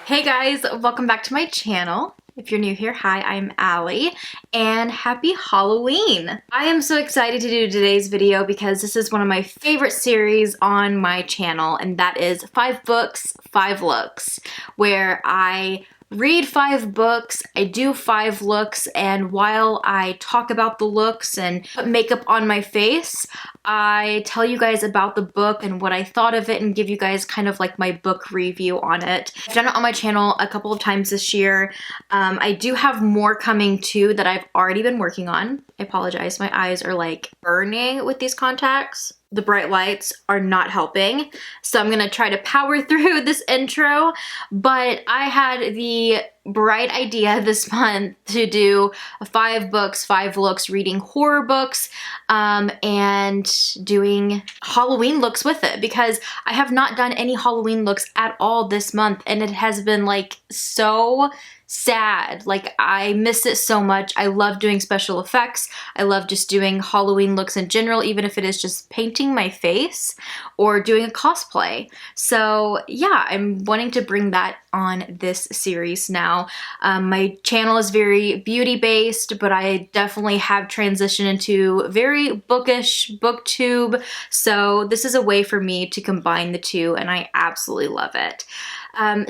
Hey guys, welcome back to my channel. If you're new here, hi, I'm Allie, and happy Halloween! I am so excited to do today's video because this is one of my favorite series on my channel, and that is 5 books, 5 looks, where I read 5 books, I do 5 looks, and while I talk about the looks and put makeup on my face, I tell you guys about the book and what I thought of it and give you guys kind of like my book review on it. I've done it on my channel a couple of times this year. I do have more coming too that I've already been working on. I apologize, my eyes are like burning with these contacts. The bright lights are not helping, so I'm gonna try to power through this intro, but I had the bright idea this month to do 5 books, 5 looks, reading horror books, and doing Halloween looks with it, because I have not done any Halloween looks at all this month, and it has been like so sad. Like, I miss it so much. I love doing special effects. I love just doing Halloween looks in general, even if it is just painting my face or doing a cosplay. So yeah, I'm wanting to bring that on this series now. My channel is very beauty based, but I definitely have transitioned into very bookish, booktube. So this is a way for me to combine the two, and I absolutely love it.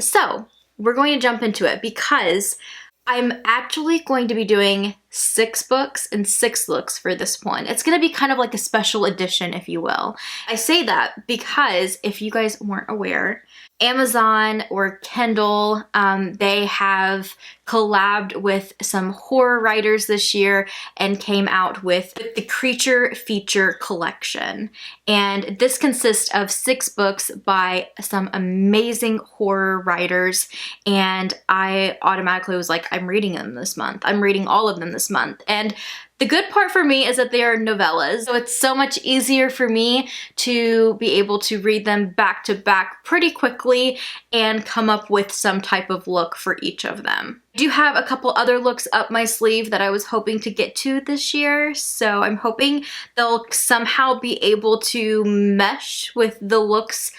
So we're going to jump into it because I'm actually going to be doing 6 books and 6 looks for this one. It's going to be kind of like a special edition, if you will. I say that because if you guys weren't aware, Amazon or Kindle, they have collabed with some horror writers this year and came out with the Creature Feature Collection. And this consists of 6 books by some amazing horror writers, and I automatically was like, I'm reading them this month. I'm reading all of them this month. And the good part for me is that they are novellas, so it's so much easier for me to be able to read them back to back pretty quickly and come up with some type of look for each of them. I do have a couple other looks up my sleeve that I was hoping to get to this year, so I'm hoping they'll somehow be able to mesh with the looks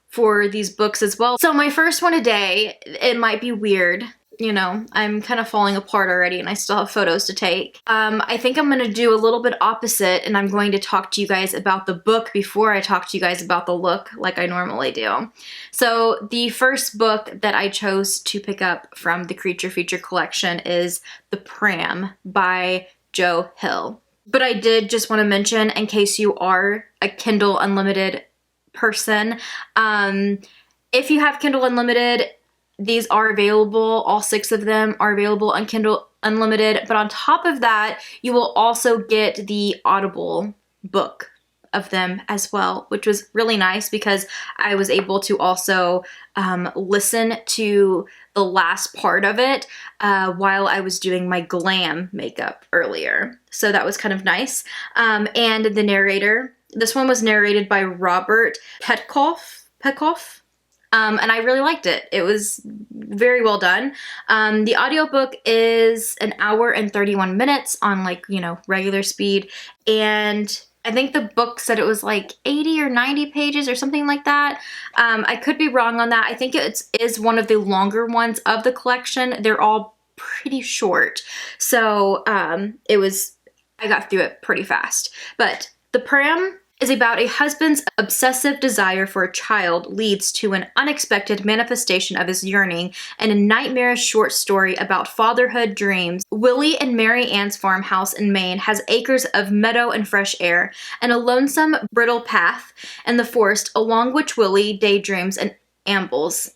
for these books as well. So my first one today, it might be weird. You know, I'm kind of falling apart already and I still have photos to take. I think I'm going to do a little bit opposite, and I'm going to talk to you guys about the book before I talk to you guys about the look like I normally do. So the first book that I chose to pick up from the Creature Feature Collection is The Pram by Joe Hill. But I did just want to mention, in case you are a Kindle Unlimited person, if you have Kindle Unlimited, these are available. All 6 of them are available on Kindle Unlimited. But on top of that, you will also get the Audible book of them as well, which was really nice because I was able to also listen to the last part of it while I was doing my glam makeup earlier. So that was kind of nice. And the narrator, this one was narrated by Robert Petkoff. And I really liked it. It was very well done. The audiobook is 1 hour and 31 minutes on, like, you know, regular speed. And I think the book said it was like 80 or 90 pages or something like that. I could be wrong on that. I think it is one of the longer ones of the collection. They're all pretty short. So I got through it pretty fast. But The Pram is about a husband's obsessive desire for a child leads to an unexpected manifestation of his yearning and a nightmarish short story about fatherhood dreams. Willie and Mary Ann's farmhouse in Maine has acres of meadow and fresh air, and a lonesome, brittle path in the forest along which Willie daydreams and ambles.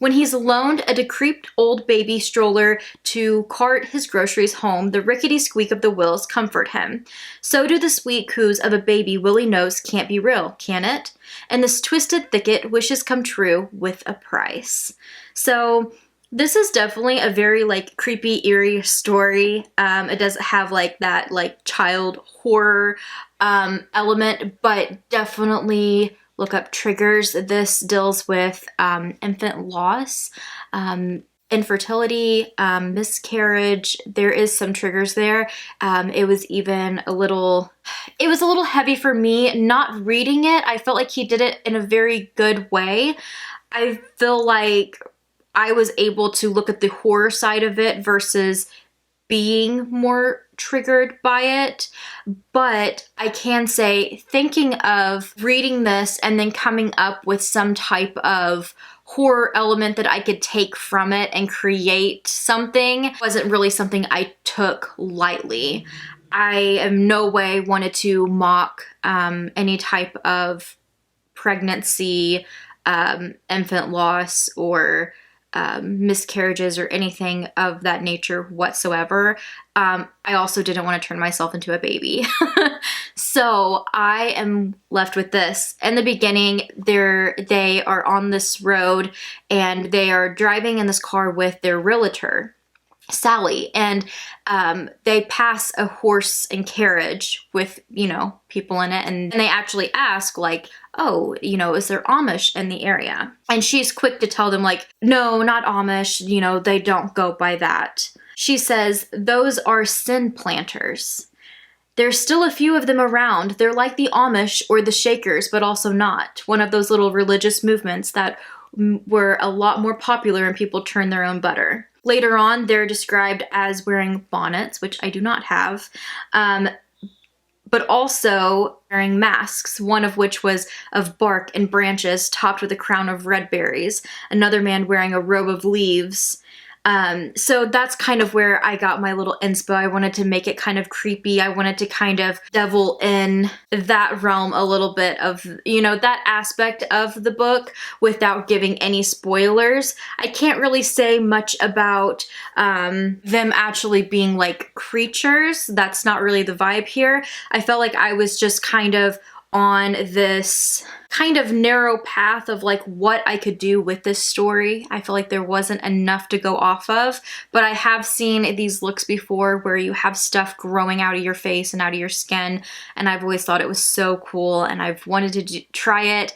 When he's loaned a decrepit old baby stroller to cart his groceries home, the rickety squeak of the wheels comfort him. So do the sweet coos of a baby Willie knows can't be real, can it? And this twisted thicket, wishes come true with a price. So this is definitely a very, like, creepy, eerie story. It doesn't have like that, like, child horror element, but definitely look up triggers. This deals with infant loss, infertility, miscarriage. There is some triggers there. It was a little heavy for me. Not reading it, I felt like he did it in a very good way. I feel like I was able to look at the horror side of it versus being more triggered by it. But I can say, thinking of reading this and then coming up with some type of horror element that I could take from it and create something wasn't really something I took lightly. I in no way wanted to mock any type of pregnancy, infant loss, or miscarriages or anything of that nature whatsoever. I also didn't want to turn myself into a baby. So I am left with this. In the beginning, they are on this road and they are driving in this car with their realtor, Sally, and they pass a horse and carriage with, you know, people in it, and they actually ask, like, oh, you know, is there Amish in the area? And she's quick to tell them, like, no, not Amish, you know, they don't go by that. She says, those are sin planters. There's still a few of them around. They're like the Amish or the Shakers, but also not. One of those little religious movements that were a lot more popular and people turned their own butter. Later on, they're described as wearing bonnets, which I do not have, but also wearing masks, one of which was of bark and branches topped with a crown of red berries, another man wearing a robe of leaves. So that's kind of where I got my little inspo. I wanted to make it kind of creepy. I wanted to kind of devil in that realm a little bit of, you know, that aspect of the book without giving any spoilers. I can't really say much about them actually being like creatures. That's not really the vibe here. I felt like I was just kind of on this kind of narrow path of like what I could do with this story. I feel like there wasn't enough to go off of, but I have seen these looks before where you have stuff growing out of your face and out of your skin, and I've always thought it was so cool and I've wanted to try it.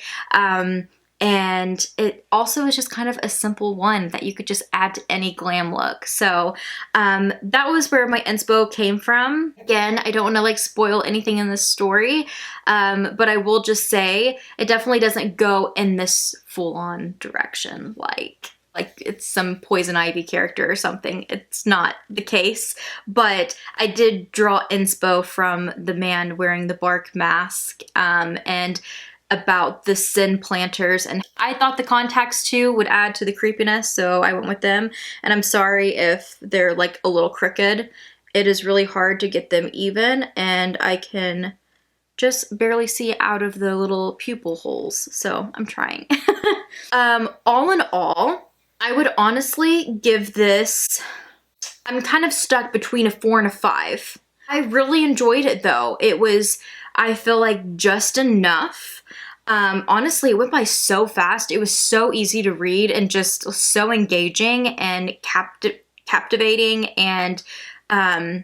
And it also is just kind of a simple one that you could just add to any glam look. So that was where my inspo came from. Again, I don't want to like spoil anything in this story, but I will just say it definitely doesn't go in this full-on direction like it's some Poison Ivy character or something. It's not the case, but I did draw inspo from the man wearing the bark mask and about the sin planters, and I thought the contacts too would add to the creepiness, so I went with them. And I'm sorry if they're like a little crooked. It is really hard to get them even, and I can just barely see out of the little pupil holes, so I'm trying. All in all, I would honestly give this, I'm kind of stuck between a 4 and a 5. I really enjoyed it though. It was, I feel like, just enough. Honestly, it went by so fast. It was so easy to read and just so engaging and captivating and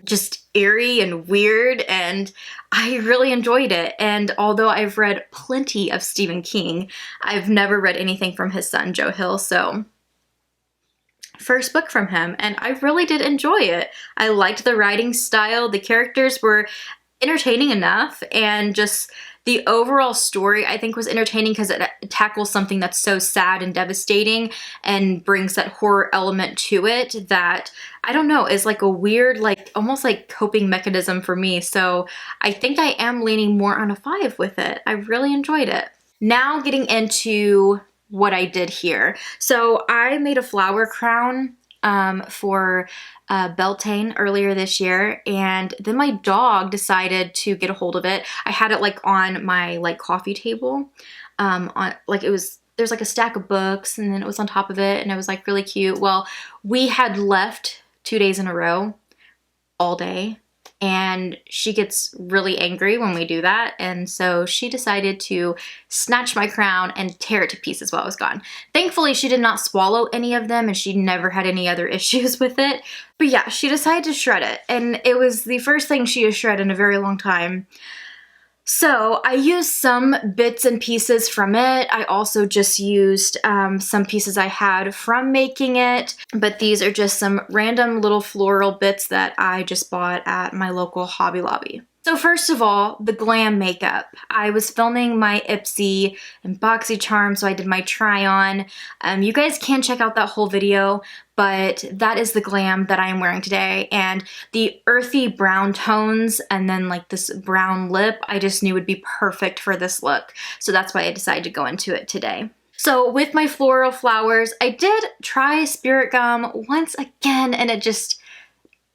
just eerie and weird, and I really enjoyed it. And although I've read plenty of Stephen King, I've never read anything from his son, Joe Hill, so first book from him, and I really did enjoy it. I liked the writing style. The characters were entertaining enough, and just the overall story I think was entertaining because it tackles something that's so sad and devastating and brings that horror element to it that, I don't know, is like a weird, like almost like coping mechanism for me. So I think I am leaning more on a 5 with it. I really enjoyed it. Now getting into what I did here. So I made a flower crown for Beltane earlier this year, and then my dog decided to get a hold of it. I had it like on my like coffee table, on like it was, there's like a stack of books, and then it was on top of it, and it was like really cute. Well, we had left 2 days in a row all day, and she gets really angry when we do that, and so she decided to snatch my crown and tear it to pieces while I was gone. Thankfully, she did not swallow any of them, and she never had any other issues with it. But yeah, she decided to shred it, and it was the first thing she has shred in a very long time. So I used some bits and pieces from it. I also just used some pieces I had from making it, but these are just some random little floral bits that I just bought at my local Hobby Lobby. So first of all, the glam makeup. I was filming my Ipsy and BoxyCharm, so I did my try on. You guys can check out that whole video, but that is the glam that I am wearing today. And the earthy brown tones and then like this brown lip, I just knew would be perfect for this look. So that's why I decided to go into it today. So with my floral flowers, I did try Spirit Gum once again, and it just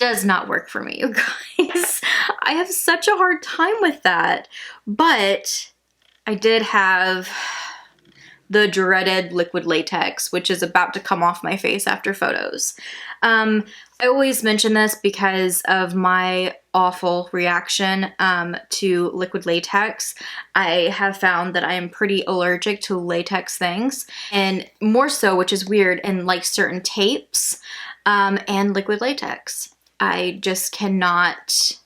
does not work for me, you guys. I have such a hard time with that. But I did have the dreaded liquid latex, which is about to come off my face after photos. I always mention this because of my awful reaction to liquid latex. I have found that I am pretty allergic to latex things, and more so, which is weird, in like certain tapes and liquid latex. I just cannot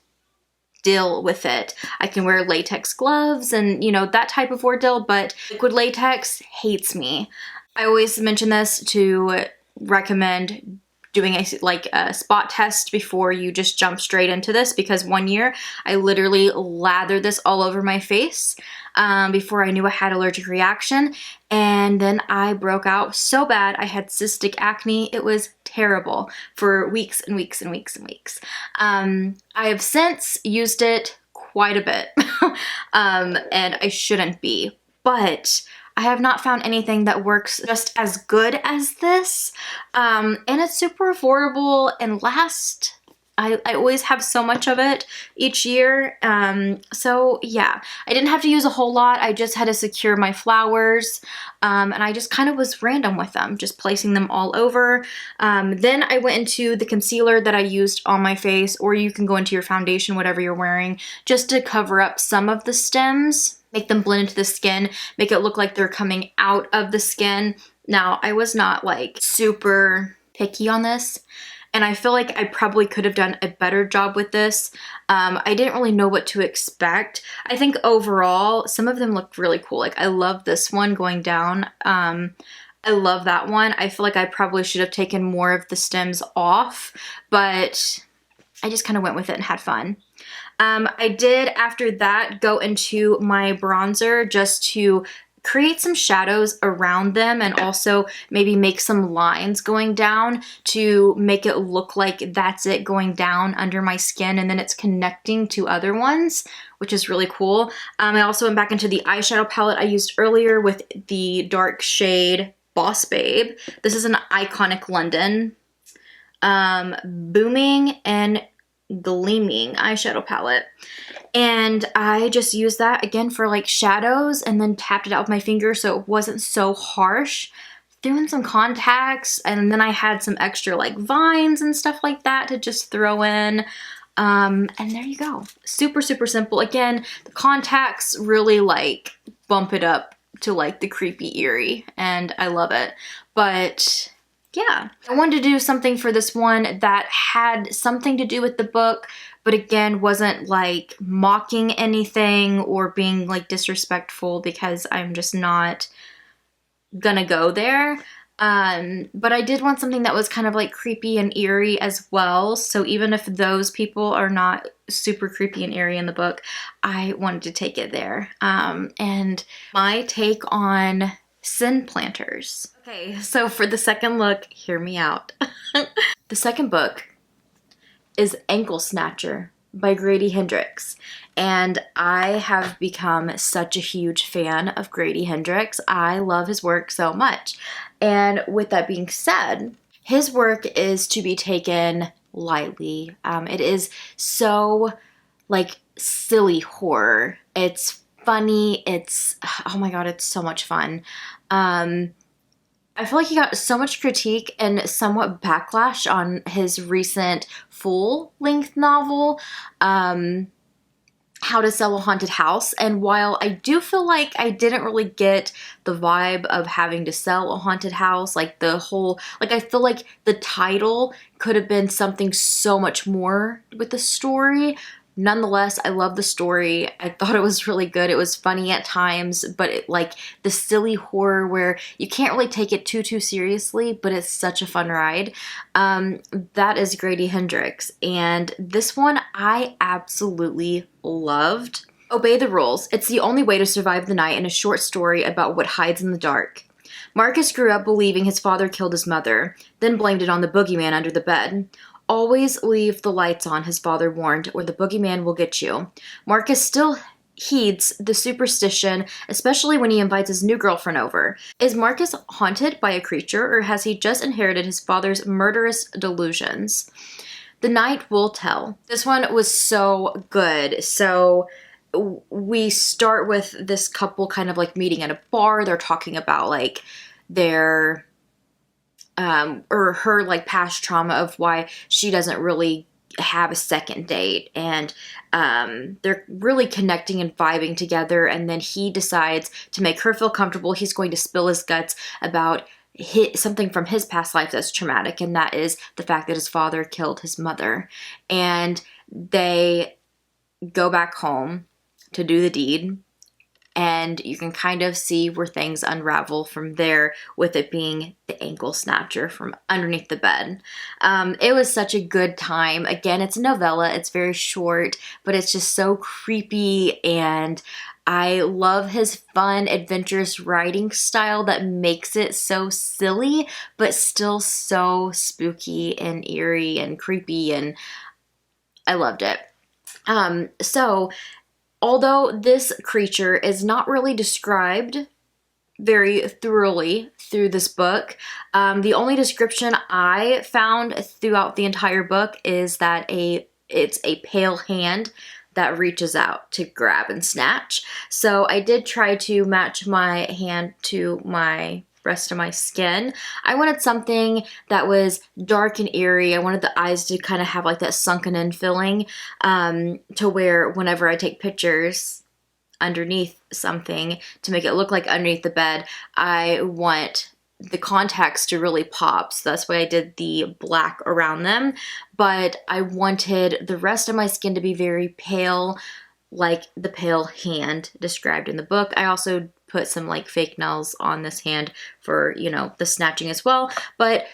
deal with it. I can wear latex gloves and, you know, that type of ordeal, but liquid latex hates me. I always mention this to recommend doing a spot test before you just jump straight into this, because one year I literally lathered this all over my face before I knew I had allergic reaction, and then I broke out so bad. I had cystic acne. It was terrible for weeks and weeks and weeks and weeks. I have since used it quite a bit and I shouldn't be, but I have not found anything that works just as good as this, and it's super affordable and lasts. I always have so much of it each year, so yeah, I didn't have to use a whole lot. I just had to secure my flowers, and I just kind of was random with them, just placing them all over. Then I went into the concealer that I used on my face, or you can go into your foundation, whatever you're wearing, just to cover up some of the stems, make them blend into the skin, make it look like they're coming out of the skin. Now, I was not like super picky on this, and I feel like I probably could have done a better job with this. I didn't really know what to expect. I think overall, some of them looked really cool. Like, I love this one going down. I love that one. I feel like I probably should have taken more of the stems off, but I just kind of went with it and had fun. I did, after that, go into my bronzer just to create some shadows around them and also maybe make some lines going down to make it look like that's it going down under my skin and then it's connecting to other ones, which is really cool. I also went back into the eyeshadow palette I used earlier with the dark shade Boss Babe. This is an Iconic London Booming and Gleaming eyeshadow palette, and I just used that again for like shadows and then tapped it out with my finger so it wasn't so harsh. Threw in some contacts, and then I had some extra like vines and stuff like that to just throw in, and there you go. Super simple. Again, the contacts really like bump it up to like the creepy eerie, and I love it. But yeah, I wanted to do something for this one that had something to do with the book, but again, wasn't like mocking anything or being like disrespectful, because I'm just not gonna go there. But I did want something that was kind of like creepy and eerie as well. So even if those people are not super creepy and eerie in the book, I wanted to take it there. And my take on Sin Planters. Okay, so for the second look, hear me out. The second book is Ankle Snatcher by Grady Hendrix, and I have become such a huge fan of Grady Hendrix. I love his work so much, and with that being said, his work is to be taken lightly. It is so like silly horror. It's funny. It's, oh my god, it's so much fun. I feel like he got so much critique and somewhat backlash on his recent full-length novel, How to Sell a Haunted House. And while I do feel like I didn't really get the vibe of having to sell a haunted house, like the whole, like I feel like the title could have been something so much more with the story, Nonetheless, I love the story. I thought it was really good. It was funny at times, but like the silly horror where you can't really take it too seriously, but it's such a fun ride. That is Grady Hendrix, and this one I absolutely loved. Obey the rules. It's the only way to survive the night in a short story about what hides in the dark. Marcus grew up believing his father killed his mother, then blamed it on the boogeyman under the bed. Always leave the lights on, his father warned, or the boogeyman will get you. Marcus still heeds the superstition, especially when he invites his new girlfriend over. Is Marcus haunted by a creature, or has he just inherited his father's murderous delusions? The night will tell. This one was so good. So we start with this couple kind of like meeting at a bar. They're talking about like their or her like past trauma of why she doesn't really have a second date, and they're really connecting and vibing together, and then he decides to make her feel comfortable. He's going to spill his guts about something from his past life that's traumatic, and that is the fact that his father killed his mother. And they go back home to do the deed, and you can kind of see where things unravel from there, with it being the ankle snatcher from underneath the bed. It was such a good time. Again, it's a novella. It's very short, but it's just so creepy, and I love his fun, adventurous writing style that makes it so silly, but still so spooky and eerie and creepy, and I loved it. So although this creature is not really described very thoroughly through this book, the only description I found throughout the entire book is that it's a pale hand that reaches out to grab and snatch. So I did try to match my hand to my rest of my skin. I wanted something that was dark and eerie. I wanted the eyes to kind of have like that sunken in feeling, to where whenever I take pictures underneath something to make it look like underneath the bed, I want the contacts to really pop. So that's why I did the black around them. But I wanted the rest of my skin to be very pale, like the pale hand described in the book. I also put some like fake nails on this hand for, you know, the snatching as well. But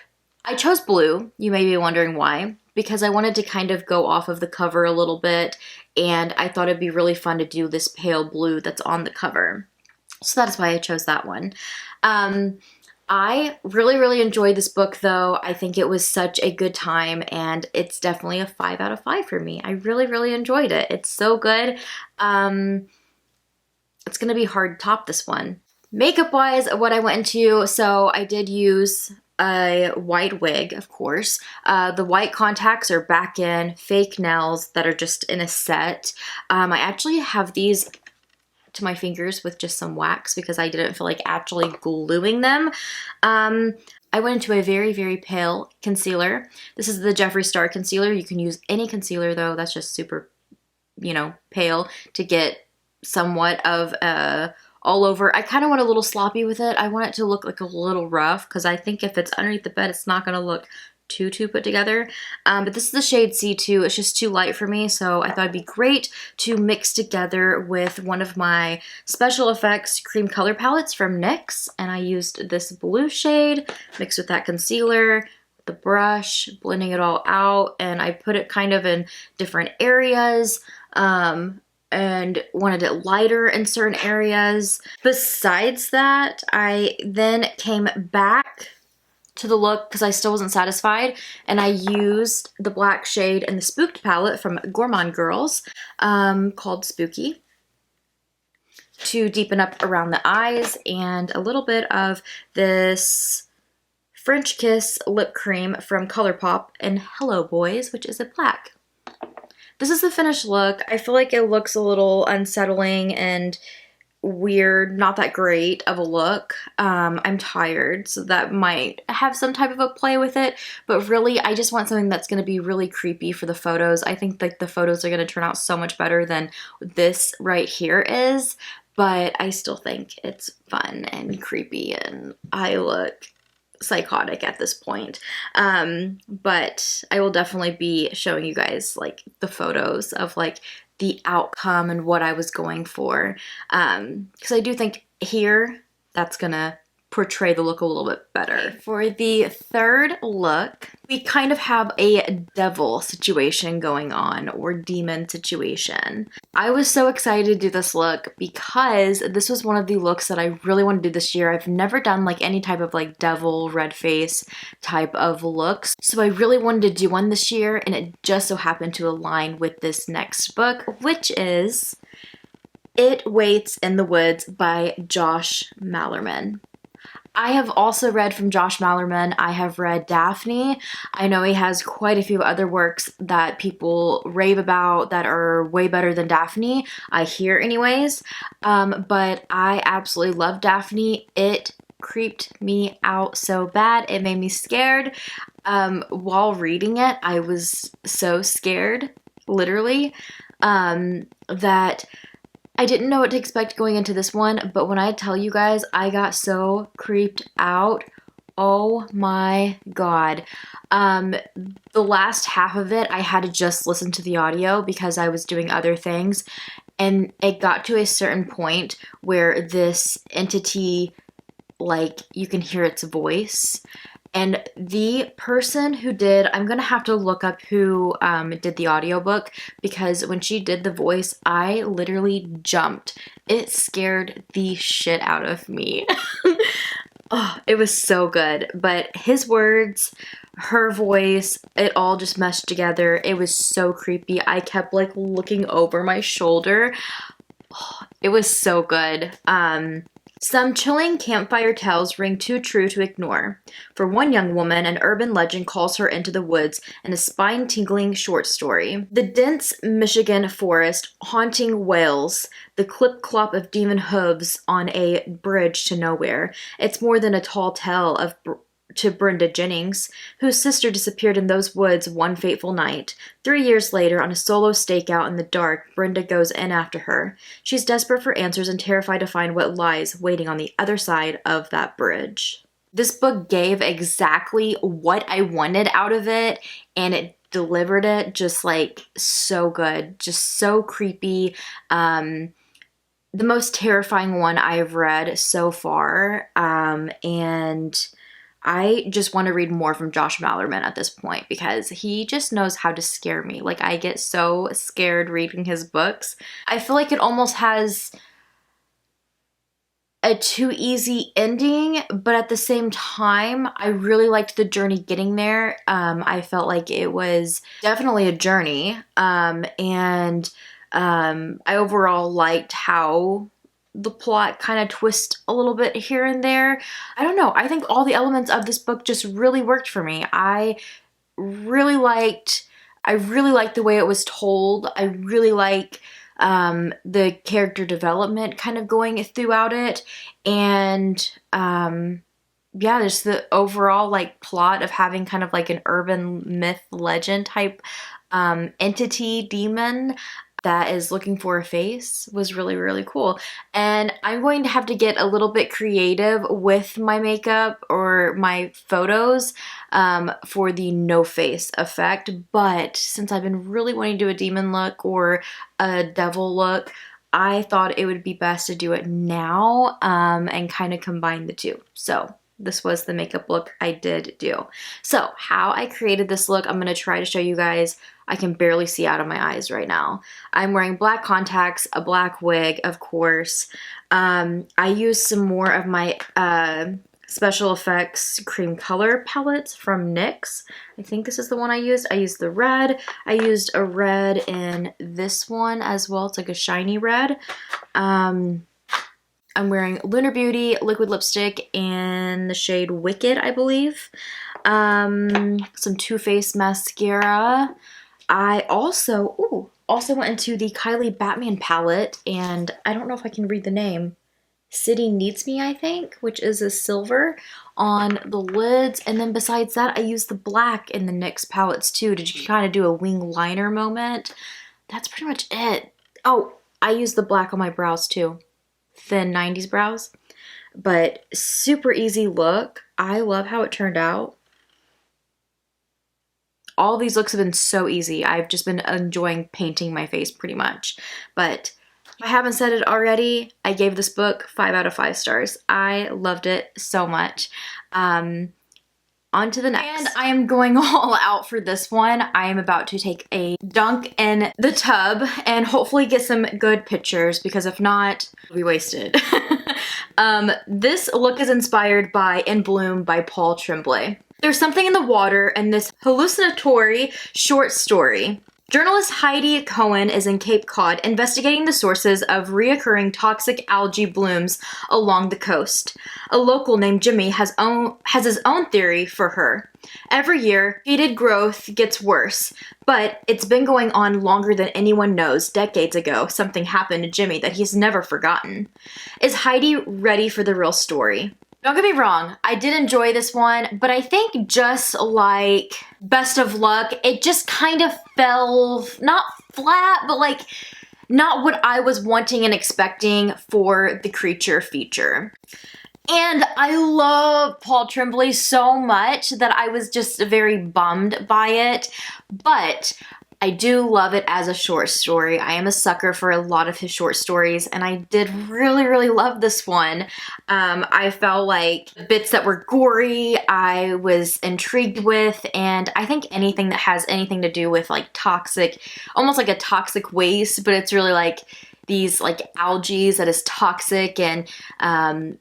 I chose blue. You may be wondering why. Because I wanted to kind of go off of the cover a little bit, and I thought it'd be really fun to do this pale blue that's on the cover. So that's why I chose that one. I really enjoyed this book though. I think it was such a good time, and it's definitely a 5 out of 5 for me. I really enjoyed it. It's so good. It's gonna be hard to top this one. Makeup wise, what I went into, so I did use a white wig, of course. The white contacts are back in, fake nails that are just in a set. I actually have these to my fingers with just some wax because I didn't feel like actually gluing them. I went into a very pale concealer. This is the Jeffree Star concealer. You can use any concealer though. That's just super, you know, pale to get somewhat of a all over. I kind of want a little sloppy with it. I want it to look like a little rough because I think if it's underneath the bed, it's not going to look too put together. But this is the shade C2. It's just too light for me, so I thought it'd be great to mix together with one of my special effects cream color palettes from NYX, and I used this blue shade mixed with that concealer, the brush, blending it all out, and I put it kind of in different areas, and wanted it lighter in certain areas. Besides that, I then came back to the look because I still wasn't satisfied, and I used the black shade in the Spooked palette from Gourmand Girls, called Spooky, to deepen up around the eyes, and a little bit of this French Kiss lip cream from ColourPop in Hello Boys, which is a black. This is the finished look. I feel like it looks a little unsettling and weird, not that great of a look. I'm tired, so that might have some type of a play with it, but really I just want something that's going to be really creepy for the photos. I think that the photos are going to turn out so much better than this right here is, but I still think it's fun and creepy, and I look psychotic at this point. But I will definitely be showing you guys like the photos of like the outcome and what I was going for. Because I do think here that's gonna portray the look a little bit better. For the third look, we kind of have a devil situation going on, or demon situation. I was so excited to do this look because this was one of the looks that I really want to do this year. I've never done like any type of like devil, red face type of looks. So I really wanted to do one this year, and it just so happened to align with this next book, which is It Waits in the Woods by Josh Malerman. I have also read from Josh Malerman. I have read Daphne. I know he has quite a few other works that people rave about that are way better than Daphne, I hear anyways. But I absolutely love Daphne. It creeped me out so bad. It made me scared. While reading it, I was so scared, literally, that I didn't know what to expect going into this one, but when I tell you guys, I got so creeped out. Oh my god. The last half of it, I had to just listen to the audio because I was doing other things, and it got to a certain point where this entity, like, you can hear its voice. And the person who did, I'm gonna have to look up who did the audiobook, because when she did the voice, I literally jumped. It scared the shit out of me. Oh, it was so good. But his words, her voice, it all just meshed together. It was so creepy. I kept like looking over my shoulder. Oh, it was so good. Some chilling campfire tales ring too true to ignore. For one young woman, an urban legend calls her into the woods in a spine-tingling short story. The dense Michigan forest haunting wails, the clip-clop of demon hooves on a bridge to nowhere. It's more than a tall tale to Brenda Jennings, whose sister disappeared in those woods one fateful night. 3 years later, on a solo stakeout in the dark, Brenda goes in after her. She's desperate for answers and terrified to find what lies waiting on the other side of that bridge. This book gave exactly what I wanted out of it, and it delivered it just like so good, just so creepy. The most terrifying one I've read so far, and I just want to read more from Josh Malerman at this point because he just knows how to scare me. Like, I get so scared reading his books. I feel like it almost has a too easy ending, but at the same time, I really liked the journey getting there. I felt like it was definitely a journey, and I overall liked how the plot kind of twist a little bit here and there. I don't know. I think all the elements of this book just really worked for me. I really liked the way it was told. I really like the character development kind of going throughout it. And yeah, just the overall like plot of having kind of like an urban myth legend type entity demon that is looking for a face was really, really cool. And I'm going to have to get a little bit creative with my makeup or my photos for the no face effect. But since I've been really wanting to do a demon look or a devil look, I thought it would be best to do it now and kind of combine the two. So this was the makeup look I did do. So how I created this look, I'm going to try to show you guys. I can barely see out of my eyes right now. I'm wearing black contacts, a black wig, of course. I used some more of my special effects cream color palettes from NYX. I think this is the one I used. I used the red. I used a red in this one as well. It's like a shiny red. I'm wearing Lunar Beauty liquid lipstick in the shade Wicked, I believe. Some Too Faced mascara. I also went into the Kylie Batman palette, and I don't know if I can read the name. City Needs Me, I think, which is a silver on the lids. And then besides that, I used the black in the NYX palettes too to kind of do a wing liner moment. That's pretty much it. Oh, I used the black on my brows too. Thin 90s brows. but super easy look. I love how it turned out. All these looks have been so easy. I've just been enjoying painting my face pretty much. But if I haven't said it already, I gave this book 5 out of 5 stars. I loved it so much. On to the next. And I am going all out for this one. I am about to take a dunk in the tub and hopefully get some good pictures, because if not, it'll be wasted. This look is inspired by In Bloom by Paul Tremblay. There's something in the water in this hallucinatory short story. Journalist Heidi Cohen is in Cape Cod investigating the sources of reoccurring toxic algae blooms along the coast. A local named Jimmy has his own theory for her. Every year, heated growth gets worse, but it's been going on longer than anyone knows. Decades ago, something happened to Jimmy that he's never forgotten. Is Heidi ready for the real story? Don't get me wrong, I did enjoy this one, but I think just like Best of Luck, it just kind of fell, not flat, but like not what I was wanting and expecting for the creature feature. And I love Paul Tremblay so much that I was just very bummed by it, but I do love it as a short story. I am a sucker for a lot of his short stories, and I did really, really love this one. I felt like the bits that were gory, I was intrigued with, and I think anything that has anything to do with like toxic, almost like a toxic waste, but it's really like these like algae that is toxic, and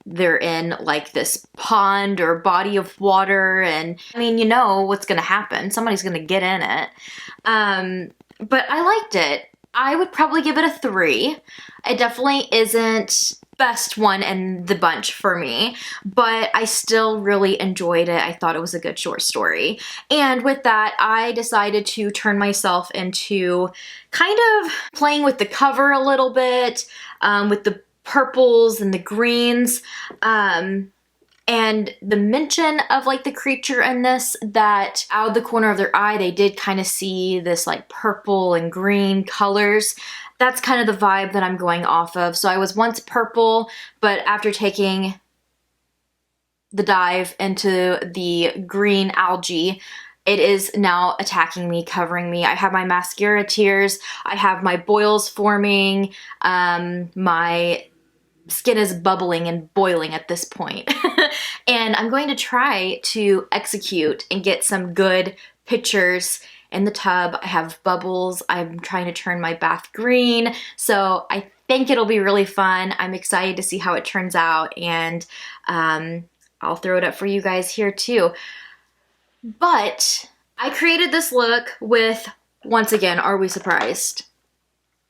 they're in like this pond or body of water, and I mean, you know what's gonna happen. Somebody's gonna get in it. But I liked it. I would probably give it a 3. It definitely isn't best one in the bunch for me, but I still really enjoyed it. I thought it was a good short story. And with that, I decided to turn myself into kind of playing with the cover a little bit, with the purples and the greens, and the mention of like the creature in this, that out of the corner of their eye, they did kind of see this like purple and green colors. That's kind of the vibe that I'm going off of. So I was once purple, but after taking the dive into the green algae, it is now attacking me, covering me. I have my mascara tears. I have my boils forming. My skin is bubbling and boiling at this point. And I'm going to try to execute and get some good pictures in the tub. I have bubbles. I'm trying to turn my bath green. So I think it'll be really fun. I'm excited to see how it turns out, and I'll throw it up for you guys here too. But I created this look with, once again, are we surprised?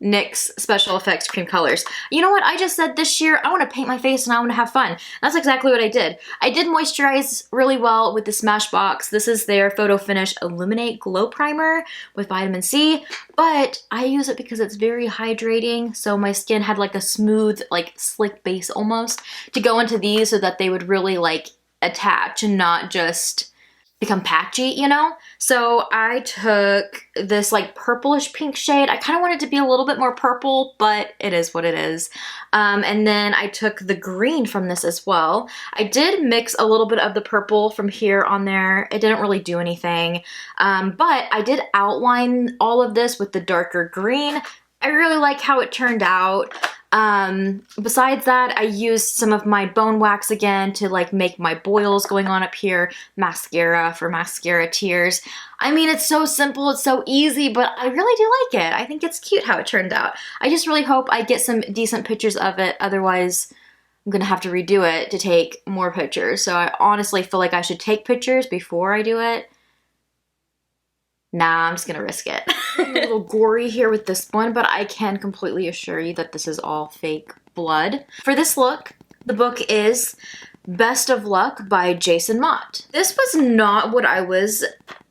NYX Special Effects Cream Colors. You know what? I just said this year I want to paint my face and I want to have fun. That's exactly what I did. I did moisturize really well with the Smashbox. This is their Photo Finish Illuminate Glow Primer with vitamin C, but I use it because it's very hydrating, so my skin had like a smooth, like slick base almost to go into these, so that they would really like attach and not just become patchy, you know? So I took this like purplish pink shade. I kind of wanted it to be a little bit more purple, but it is what it is. And then I took the green from this as well. I did mix a little bit of the purple from here on there. It didn't really do anything, but I did outline all of this with the darker green. I really like how it turned out. Besides that, I used some of my bone wax again to like make my boils going on up here, mascara for mascara tears. I mean, it's so simple, it's so easy, but I really do like it. I think it's cute how it turned out. I just really hope I get some decent pictures of it, otherwise I'm gonna have to redo it to take more pictures. So I honestly feel like I should take pictures before I do it. Nah, I'm just gonna risk it. A little gory here with this one, but I can completely assure you that this is all fake blood. For this look, the book is Best of Luck by Jason Mott. This was not what I was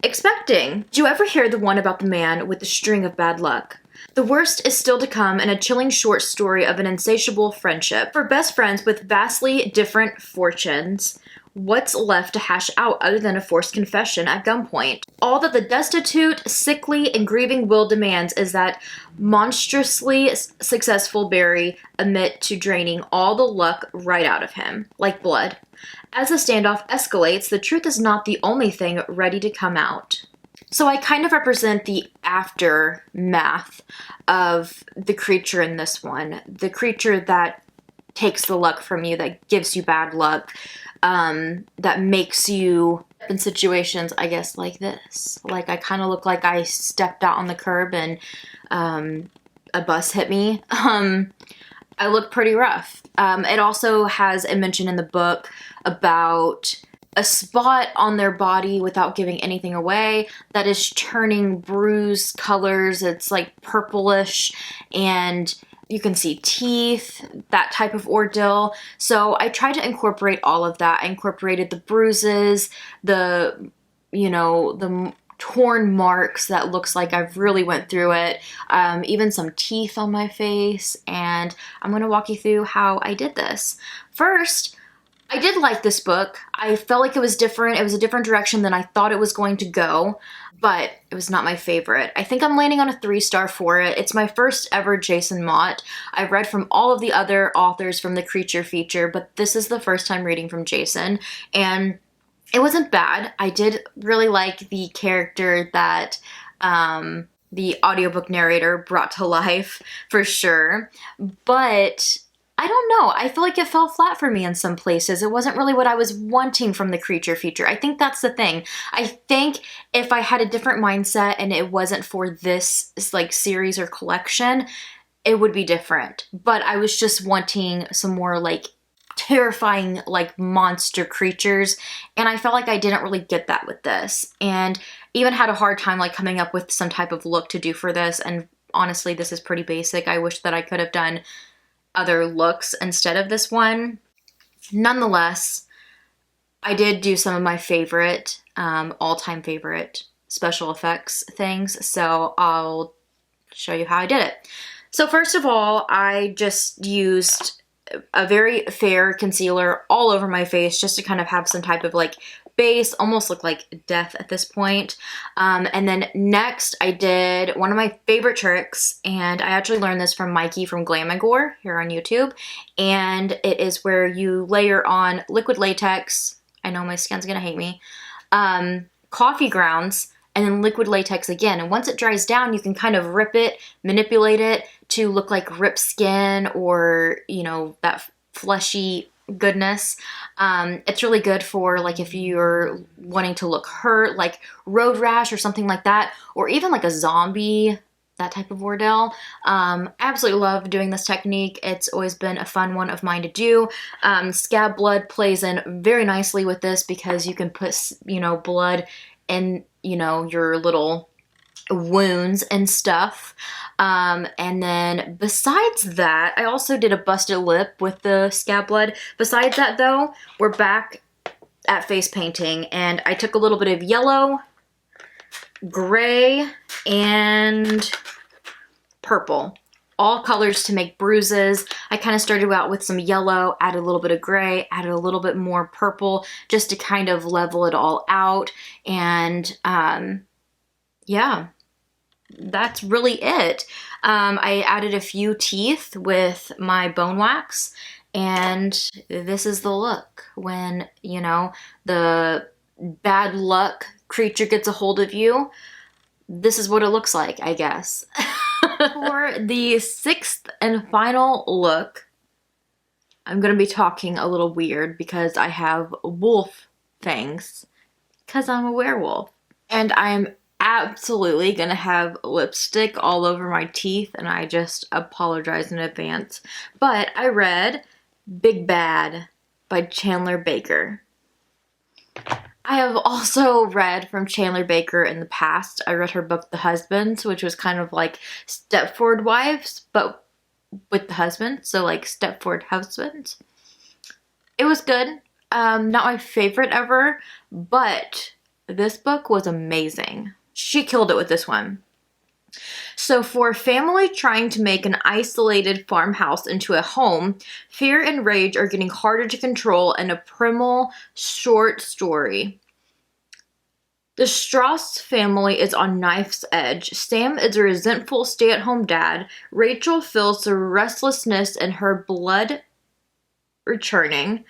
expecting. Did you ever hear the one about the man with the string of bad luck? The worst is still to come in a chilling short story of an insatiable friendship. For best friends with vastly different fortunes, What's left to hash out other than a forced confession at gunpoint? All that the destitute, sickly, and grieving Will demands is that monstrously successful Barry admit to draining all the luck right out of him, like blood. As the standoff escalates, the truth is not the only thing ready to come out. So I kind of represent the aftermath of the creature in this one. The creature that takes the luck from you, that gives you bad luck, that makes you in situations, I guess, like this. Like, I kind of look like I stepped out on the curb and a bus hit me. I look pretty rough. It also has a mention in the book about a spot on their body, without giving anything away, that is turning bruise colors. It's like purplish, and you can see teeth, that type of ordeal. So I tried to incorporate all of that. I incorporated the bruises, the torn marks that looks like I've really went through it, even some teeth on my face, and I'm going to walk you through how I did this. First, I did like this book. I felt like it was different. It was a different direction than I thought it was going to go, but it was not my favorite. I think I'm landing on a 3-star for it. It's my first ever Jason Mott. I've read from all of the other authors from the Creature feature, but this is the first time reading from Jason, and it wasn't bad. I did really like the character that the audiobook narrator brought to life, for sure, but I don't know. I feel like it fell flat for me in some places. It wasn't really what I was wanting from the Creature feature. I think that's the thing. I think if I had a different mindset and it wasn't for this like series or collection, it would be different. But I was just wanting some more like terrifying like monster creatures, and I felt like I didn't really get that with this, and even had a hard time like coming up with some type of look to do for this. And honestly, this is pretty basic. I wish that I could have done other looks instead of this one. Nonetheless, I did do some of my favorite, all-time favorite special effects things, so I'll show you how I did it. So first of all, I just used a very fair concealer all over my face just to kind of have some type of like base, almost look like death at this point. And then next I did one of my favorite tricks, and I actually learned this from Mikey from Glamagore here on YouTube, and it is where you layer on liquid latex, I know my skin's gonna hate me, coffee grounds, and then liquid latex again. And once it dries down, you can kind of rip it, manipulate it to look like ripped skin or, you know, that fleshy goodness. It's really good for like if you're wanting to look hurt, like road rash or something like that, or even like a zombie, that type of ordeal. I absolutely love doing this technique. It's always been a fun one of mine to do. Scab blood plays in very nicely with this because you can put, you know, blood in, you know, your little wounds and stuff. And then besides that, I also did a busted lip with the scab blood. Besides that though, we're back at face painting, and I took a little bit of yellow, gray, and purple. All colors to make bruises. I kind of started out with some yellow, added a little bit of gray, added a little bit more purple just to kind of level it all out. And yeah, that's really it. I added a few teeth with my bone wax, and this is the look when, you know, the bad luck creature gets a hold of you. This is what it looks like, I guess. For the 6th and final look, I'm going to be talking a little weird because I have wolf fangs because I'm a werewolf. And I'm absolutely going to have lipstick all over my teeth, and I just apologize in advance. But I read Big Bad by Chandler Baker. I have also read from Chandler Baker in the past. I read her book, The Husbands, which was kind of like Stepford Wives, but with the husband, so like Stepford Husbands. It was good. Not my favorite ever, but this book was amazing. She killed it with this one. So for a family trying to make an isolated farmhouse into a home, fear and rage are getting harder to control in a primal short story. The Strauss family is on knife's edge. Sam is a resentful stay-at-home dad. Rachel feels the restlessness in her blood returning.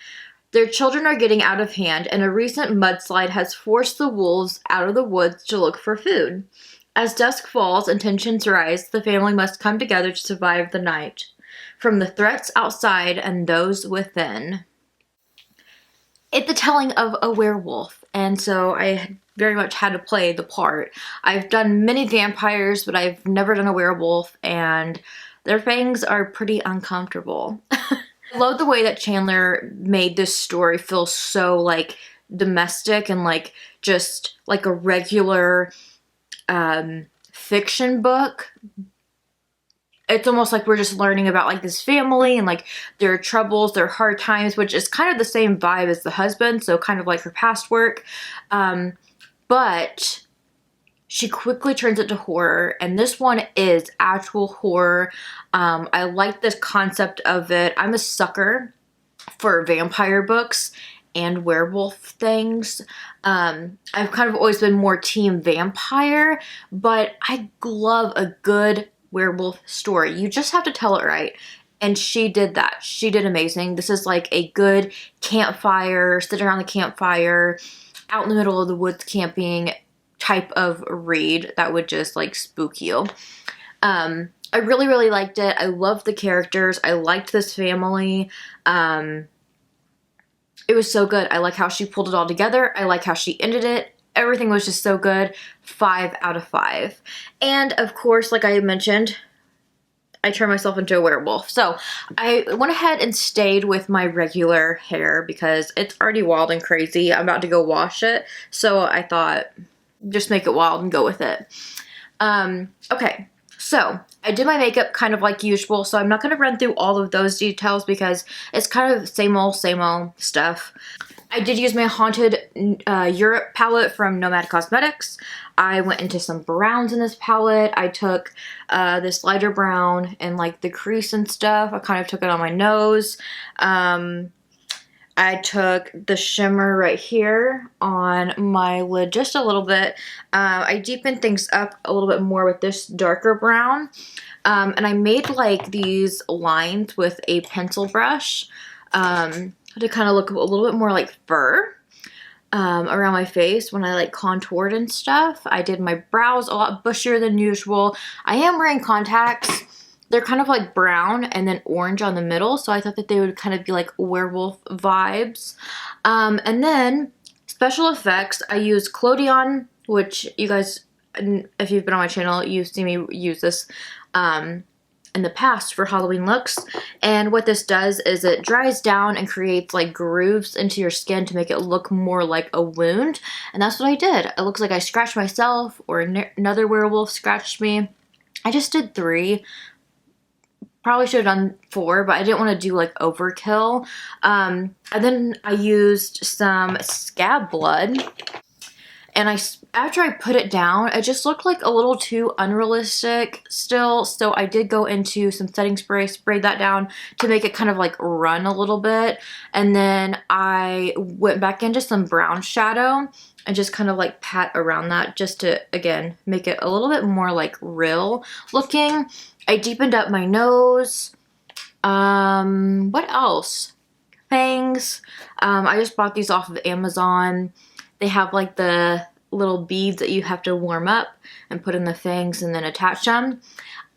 Their children are getting out of hand, and a recent mudslide has forced the wolves out of the woods to look for food. As dusk falls and tensions rise, the family must come together to survive the night from the threats outside and those within. It's the telling of a werewolf, and so I very much had to play the part. I've done many vampires, but I've never done a werewolf, and their fangs are pretty uncomfortable. I love the way that Chandler made this story feel so like domestic and like just like a regular fiction book. It's almost like we're just learning about like this family and like their troubles, their hard times, which is kind of the same vibe as the husband, so kind of like her past work. But she quickly turns it to horror, and this one is actual horror. I like the concept of it. I'm a sucker for vampire books and werewolf things. I've kind of always been more team vampire, but I love a good werewolf story. You just have to tell it right. And she did that. She did amazing. This is like a good campfire, sit around the campfire, out in the middle of the woods camping type of read that would just like spook you. I really, really liked it. I loved the characters. I liked this family. It was so good. I like how she pulled it all together. I like how she ended it. Everything was just so good. 5 out of 5. And of course, like I mentioned, I turned myself into a werewolf. So I went ahead and stayed with my regular hair because it's already wild and crazy. I'm about to go wash it. So I thought, just make it wild and go with it. Okay, so I did my makeup kind of like usual. So I'm not going to run through all of those details because it's kind of same old stuff. I did use my Haunted Europe palette from Nomad Cosmetics. I went into some browns in this palette. I took this lighter brown and like the crease and stuff. I kind of took it on my nose. I took the shimmer right here on my lid just a little bit. I deepened things up a little bit more with this darker brown. And I made like these lines with a pencil brush. To kind of look a little bit more like fur around my face when I like contoured and stuff. I did my brows a lot bushier than usual. I am wearing contacts. They're kind of like brown and then orange on the middle, so I thought that they would kind of be like werewolf vibes. And then special effects, I used Collodion, which you guys, if you've been on my channel, you've seen me use this in the past for Halloween looks. And what this does is it dries down and creates like grooves into your skin to make it look more like a wound. And that's what I did. It looks like I scratched myself or another werewolf scratched me. I just did 3. Probably should have done 4, but I didn't want to do like overkill. And then I used some scab blood. And after I put it down, it just looked like a little too unrealistic still. So I did go into some setting spray, sprayed that down to make it kind of like run a little bit. And then I went back into some brown shadow and just kind of like pat around that just to, again, make it a little bit more like real looking. I deepened up my nose. What else? Fangs. I just bought these off of Amazon. They have like the little beads that you have to warm up and put in the fangs and then attach them.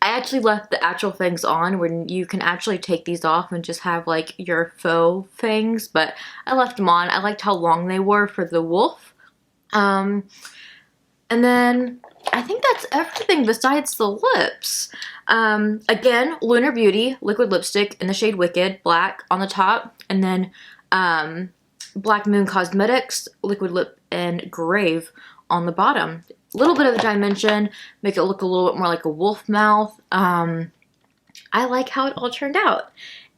I actually left the actual fangs on when you can actually take these off and just have like your faux fangs, but I left them on. I liked how long they were for the wolf. And then I think that's everything besides the lips. Again, Lunar Beauty liquid lipstick in the shade Wicked, black on the top, and then Black Moon Cosmetics liquid lip and Grave on the bottom. A little bit of a dimension, make it look a little bit more like a wolf mouth. I like how it all turned out.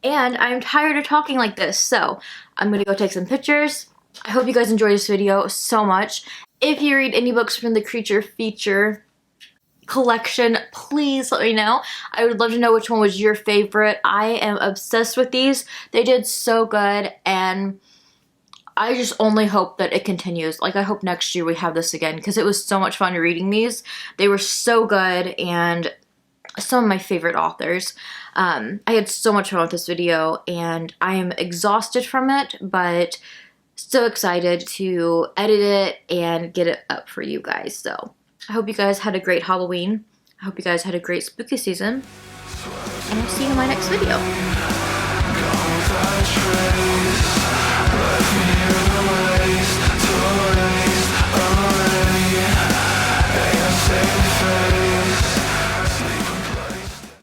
And I'm tired of talking like this, so I'm gonna go take some pictures. I hope you guys enjoyed this video so much. If you read any books from the creature feature, collection, please let me know. I would love to know which one was your favorite. I am obsessed with these. They did so good, and I just only hope that it continues. Like, I hope next year we have this again, because it was so much fun reading these. They were so good, and some of my favorite authors. I had so much fun with this video, and I am exhausted from it, but so excited to edit it and get it up for you guys. So I hope you guys had a great Halloween. I hope you guys had a great spooky season, and I'll see you in my next video. Left me in the waste.